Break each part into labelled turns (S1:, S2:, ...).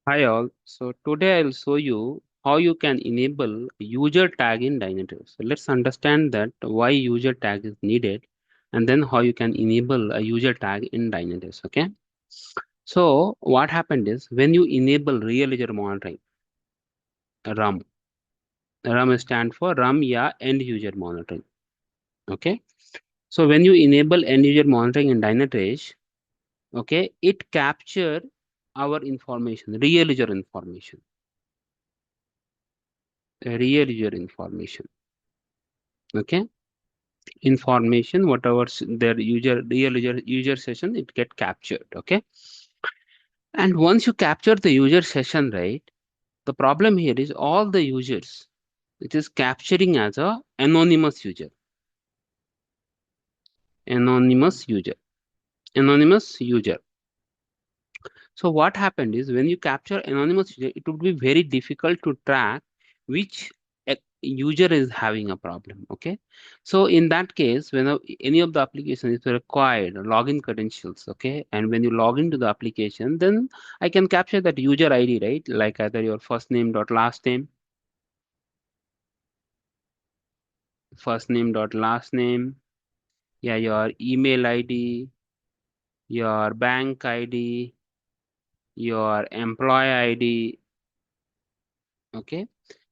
S1: Hi all. So today I'll show you how you can enable user tag in Dynatrace. So let's understand that why user tag is needed and then how you can enable a user tag in Dynatrace. Okay. So what happened is when you enable real user monitoring, RAM, RAM stand for RAM ya end user monitoring. Okay. So when you enable end user monitoring in Dynatrace, okay, it capture our information, real user information. Okay, information whatever their user session, it get captured. Okay, and once you capture the user session, right, the problem here is all the users, it is capturing as a anonymous user anonymous user. So what happened is when you capture anonymous user, it would be very difficult to track which user is having a problem. Okay. So in that case, when any of the application is required login credentials, okay, and when you log into the application, then I can capture that user ID, right? Like either your first name dot last name, yeah, your email ID, your bank ID, your employee ID. Okay,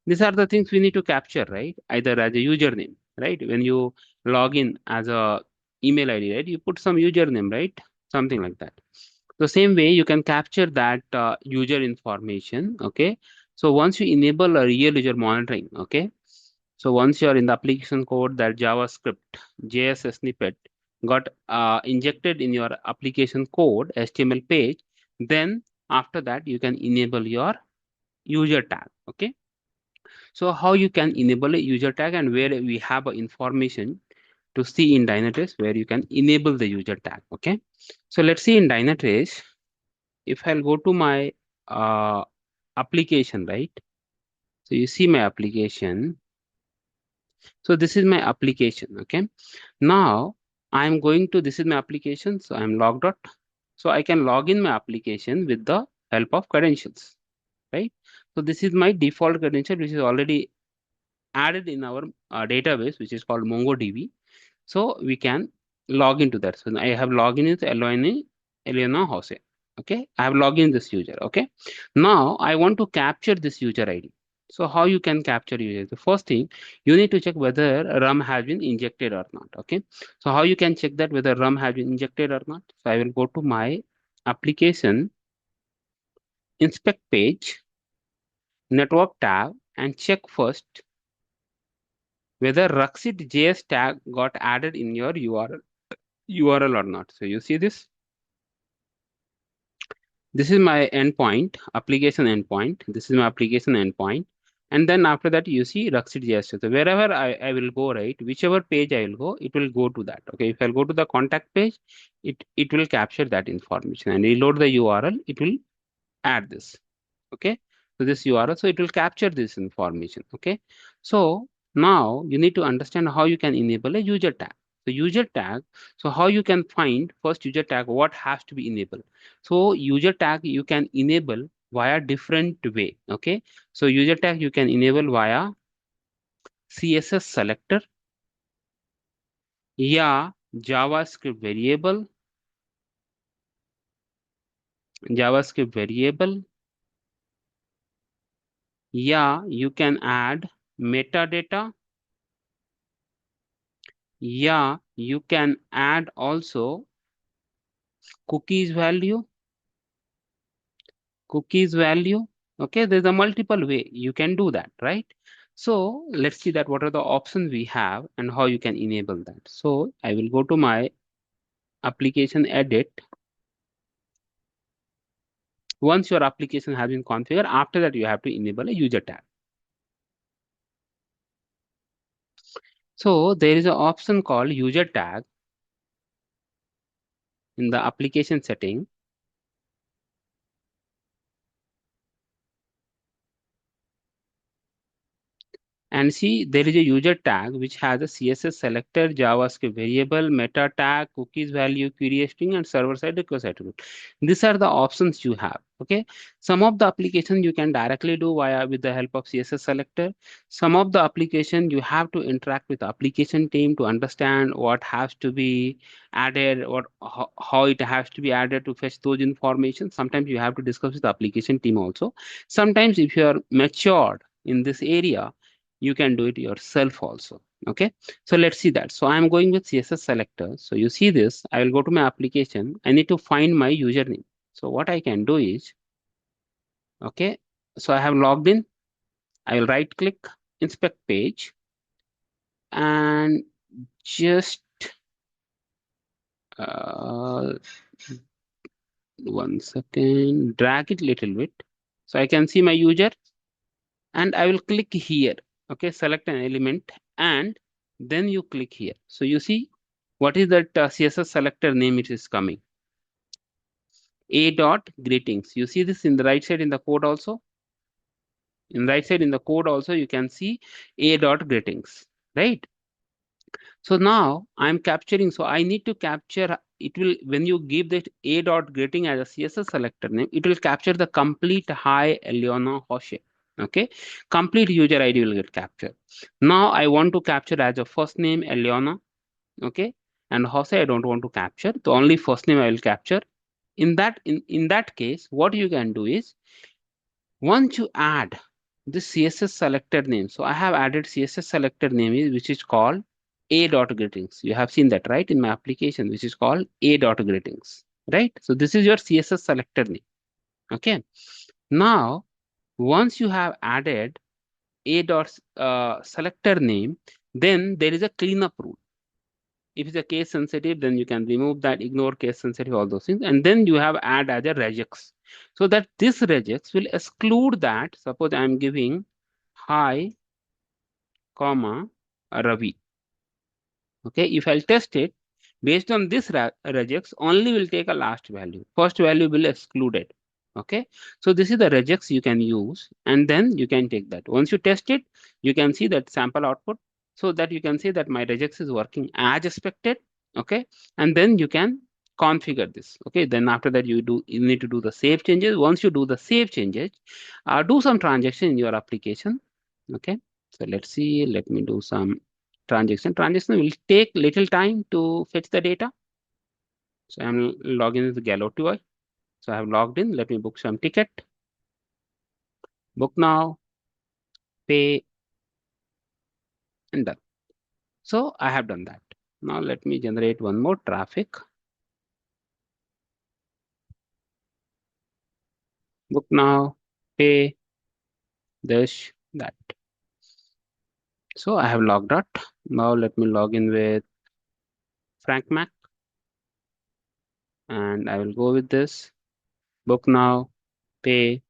S1: these are the things we need to capture, right? Either as a username, right? When you log in as a email ID, right? You put some username, right? Something like that. The same way you can capture that user information. Okay. So once you enable a real user monitoring, okay. So once you're in the application code, that JavaScript JS snippet got injected in your application code HTML page, then after that you can enable your user tag. Okay. So how you can enable a user tag and where we have a information to see in Dynatrace where you can enable the user tag. Okay. So let's see in Dynatrace, if I'll go to my uh, application, right? So you see my application. So this is my application. Okay. Now I'm going to, this is my application. So I'm logged out. So I can log in my application with the help of credentials, right? So this is my default credential, which is already added in our database, which is called MongoDB. So we can log into that. So I have login with Elena Jose. Okay, I have logged in this user. Okay, now I want to capture this user ID. So how you can capture user? The first thing, you need to check whether RAM has been injected or not. Okay, so how you can check that whether RAM has been injected or not? So I will go to my application inspect page, network tab, and check first whether Ruxit JS tag got added in your URL or not. So you see this. This is my endpoint, application endpoint. This is my application endpoint. And then after that, you see Ruxit JS. So wherever I will go, right, whichever page I will go, it will go to that. Okay, if I'll go to the contact page, it will capture that information and reload the URL, it will add this. Okay, so this URL, so it will capture this information. Okay, so now you need to understand how you can enable a user tag. So user tag, so how you can find first user tag, what has to be enabled. So user tag you can enable via different way. Okay, so user tag you can enable via CSS selector, yeah, javascript variable, yeah, you can add metadata, yeah, you can add also cookies value, okay, there's a multiple way you can do that, right? So let's see that what are the options we have and how you can enable that. So I will go to my application edit. Once your application has been configured, after that you have to enable a user tag. So there is an option called user tag in the application setting, and see there is a user tag which has a CSS selector, JavaScript variable, meta tag, cookies value, query string, and server side request attribute. These are the options you have. Okay, some of the applications you can directly do via with the help of CSS selector. Some of the application you have to interact with the application team to understand what has to be added, how it has to be added to fetch those information. Sometimes you have to discuss with the application team also. Sometimes if you are matured in this area, you can do it yourself also. Okay, so let's see that. So I'm going with CSS selector. So you see this, I will go to my application. I need to find my username. So what I can do is, okay, so I have logged in. I will right click, inspect page, and just uh, 1 second, drag it little bit. So I can see my user, and I will click here. Okay, select an element, and then you click here. So you see what is that CSS selector name it is coming. A dot greetings. You see this in the right side in the code also. In right side in the code also, you can see A dot greetings, right? So now I'm capturing. So I need to capture. It will, when you give that A dot greeting as a CSS selector name, it will capture the complete hi Eliona Hoshe. Okay, complete user ID will get captured. Now I want to capture as a first name Eliona. Okay, and Jose I don't want to capture. The only first name I will capture. In that case, what you can do is, once you add this CSS selector name, so I have added CSS selector name which is called A dot greetings. You have seen that, right, in my application, which is called A dot greetings, right? So this is your CSS selector name. Okay. Now, once you have added A dot selector name, then there is a cleanup rule. If it's a case sensitive, then you can remove that, ignore case sensitive, all those things. And then you have add as a regex. So that this regex will exclude that. Suppose I'm giving hi, comma, Ravi. Okay, if I'll test it, based on this regex, only will take a last value. First value will exclude it. Okay, so this is the regex you can use, and then you can take that. Once you test it, you can see that sample output, so that you can see that my regex is working as expected. Okay, and then you can configure this. Okay, then after that you need to do the save changes. Once you do the save changes, do some transaction in your application. Okay, so let's see. Let me do some transaction. Transaction will take little time to fetch the data. So I'm logging with Gallo UI. So I have logged in. Let me book some ticket. Book now, pay, and done. So I have done that. Now let me generate one more traffic. Book now, pay, this, that. So I have logged out. Now let me log in with Frank Mac. And I will go with this. Book now, pay,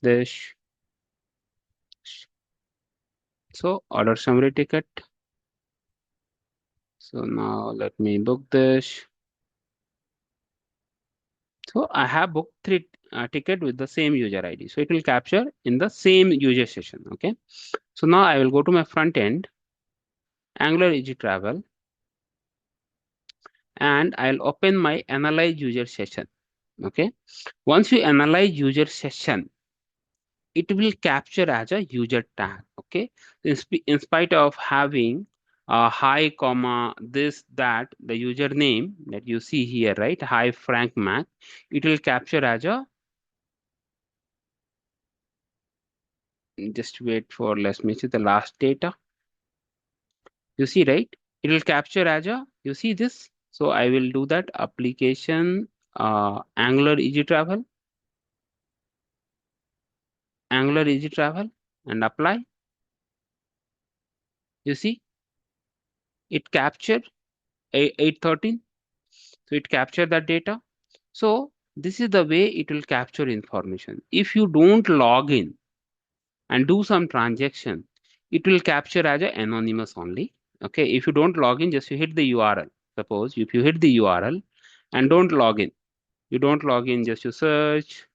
S1: this. So order summary ticket. So now let me book this. So I have booked three ticket with the same user ID. So it will capture in the same user session. Okay. So now I will go to my front end, Angular Easy Travel, and I'll open my analyze user session. Okay. Once you analyze user session, it will capture as a user tag. Okay. In spite of having a hi, comma, this, that, the username that you see here, right? Hi Frank Mac, it will capture as a, just wait for, let me see the last data. You see, right? It will capture as a, you see this. So I will do that application, Angular Easy Travel, Angular Easy Travel, and apply. You see, it captured 813. So it captured that data. So this is the way it will capture information. If you don't log in and do some transaction, it will capture as a anonymous only. Okay. If you don't log in, just you hit the URL. Suppose if you hit the URL and don't log in, you don't log in, just you search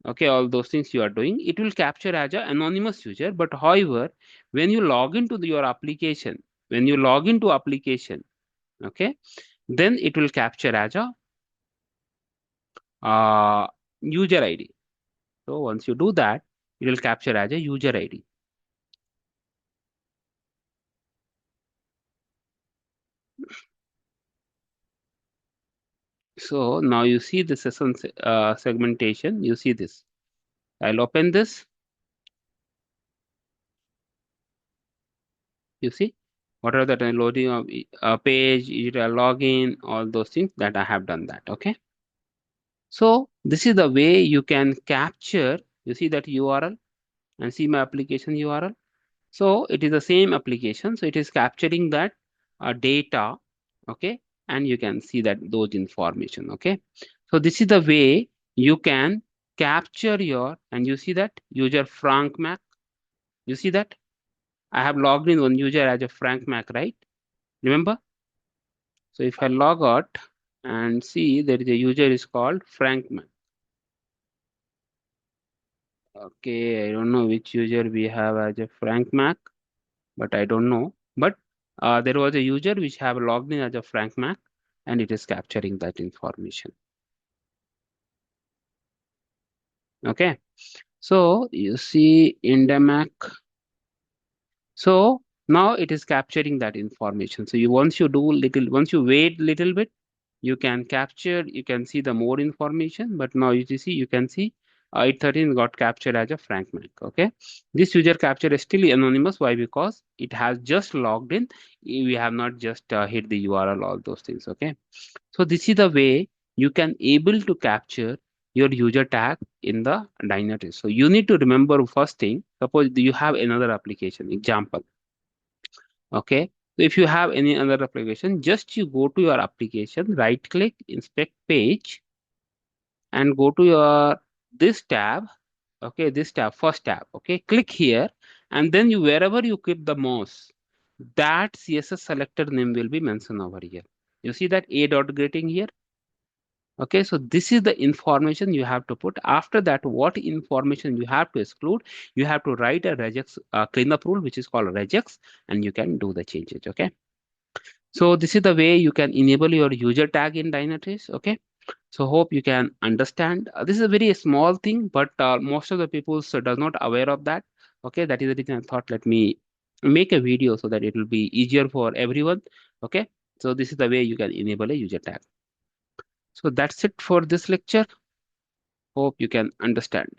S1: Okay, all those things you are doing, it will capture as an anonymous user. But however, when you log into your application, when you log into application, okay, then it will capture as a uh, user ID. So once you do that, it will capture as a user ID. So now you see the session segmentation. You see this. I'll open this. You see what are the loading of a page, login, all those things that I have done that. Okay. So this is the way you can capture. You see that URL and see my application URL. So it is the same application. So it is capturing that data. Okay. And you can see that those information. Okay. So this is the way you can capture your, and you see that user Frank Mac. You see that I have logged in one user as a Frank Mac, right? Remember? So if I log out and see there is a user is called Frank Mac. Okay, I don't know which user we have as a Frank Mac, but I don't know. But there was a user which have logged in as a Frank Mac, and it is capturing that information. Okay, so you see in the Mac. So now it is capturing that information. So you once you wait little bit, you can capture, you can see the more information. But now you see, you can see 813 got captured as a Frank Mac. Okay, this user capture is still anonymous. Why? Because it has just logged in. We have not just hit the URL, all those things. Okay, so this is the way you can able to capture your user tag in the Dynatrace. So you need to remember first thing. Suppose you have another application example. Okay, so if you have any other application, just you go to your application, right click, inspect page, and go to your this tab. Okay, this tab, first tab. Okay, click here, and then you wherever you keep the mouse, that CSS selector name will be mentioned over here. You see that a dot greeting here. Okay, so this is the information you have to put. After that, what information you have to exclude, you have to write a regex cleanup rule, which is called regex, and you can do the changes. Okay. So this is the way you can enable your user tag in Dynatrace. Okay. So hope you can understand. This is a very small thing, but most of the people does not aware of that. Okay. That is the reason I thought let me make a video so that it will be easier for everyone. Okay. So this is the way you can enable a user tag. So that's it for this lecture. Hope you can understand.